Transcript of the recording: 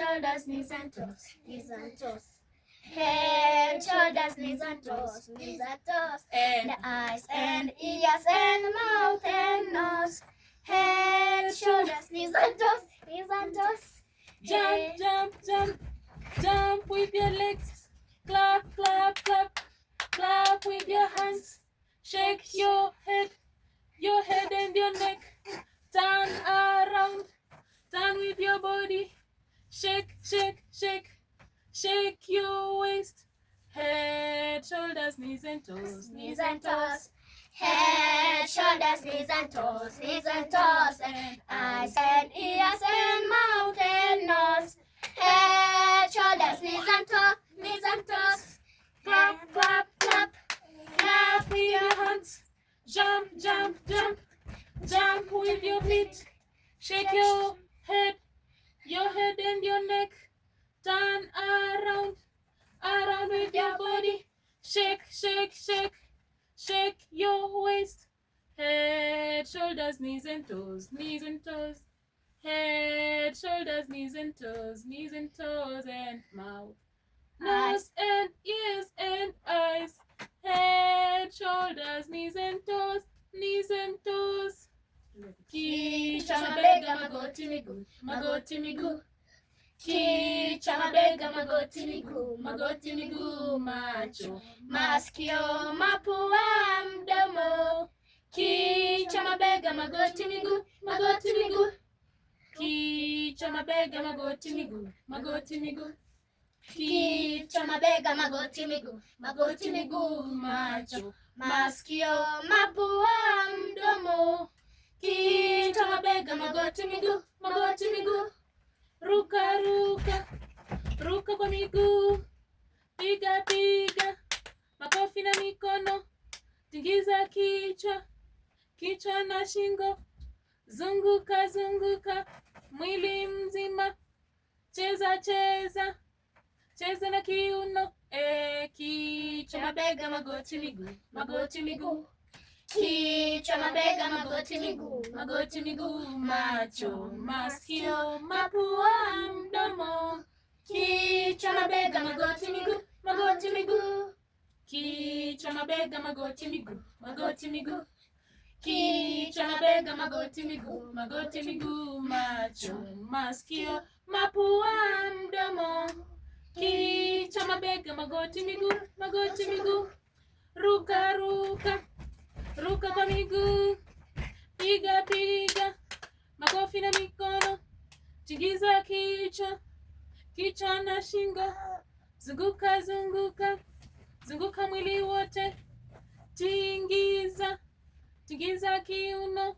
shoulders, knees and toes, knees and toes. Head, shoulders, knees and toes, and eyes and ears and mouth and nose. Head, shoulders, knees and toes, knees and toes. Jump, jump, jump, jump with your legs. Clap, clap, clap, clap with your hands. Shake your head and your neck. Turn around, turn with your body. Shake, shake, shake, shake your waist. Head, shoulders, knees and toes, Knees and toes. Head, shoulders, knees and toes, and eyes and ears and mouth and nose. Head, shoulders, knees and toes. Clap, clap, clap, clap with your hands. Jump, jump, jump, jump with your feet. Shake your head and your neck. Turn around, around with your body. Shake, shake, shake, shake your waist. Head, shoulders, knees and toes, knees and toes. Head, shoulders, knees and toes, and mouth, nose and ears and eyes. Head, shoulders, knees and toes, Kichwa, mabega, magoti, miguu, magoti, miguu. Kichwa, mabega, magoti, miguu, magoti, miguu. Macho, masikio, mapua, mdomo. Kichwa, mabega, magoti, miguu, magoti, miguu. Kichwa, mabega, magoti, miguu, magoti, miguu. Kichwa, mabega, magoti, miguu, magoti, miguu. Macho, masikio, mapua, mdomo. Kichwa, mabega, magoti, miguu, magoti, miguu. Ruka, ruka, ruka kwa miguu. Piga, piga, makofi na mikono. Tingiza kichwa, kichwa na shingo. Zunguka, zunguka, mwili mzima. Cheza, cheza, cheza na kiuno. Kichwa, mabega, magoti, miguu, magoti, miguu. Kichwa, mabega, magoti, miguu, magoti, miguu. Macho, masikio, mapua, mdomo. Kichwa, mabega, magoti, miguu, magoti, miguu. Kichwa, mabega, magoti, miguu, magoti, miguu. Kichwa, mabega, magoti, miguu, magoti, miguu. Macho, masikio, mapua, mdomo. Kichwa, mabega, magoti, miguu, magoti, miguu. Ruka, ruka, ruka kwa miguu. Piga, piga, makofi na mikono. Tingiza kichwa, kichwa na shingo. Zunguka, zunguka, zunguka mwili wote. Tingiza, tingiza kiuno.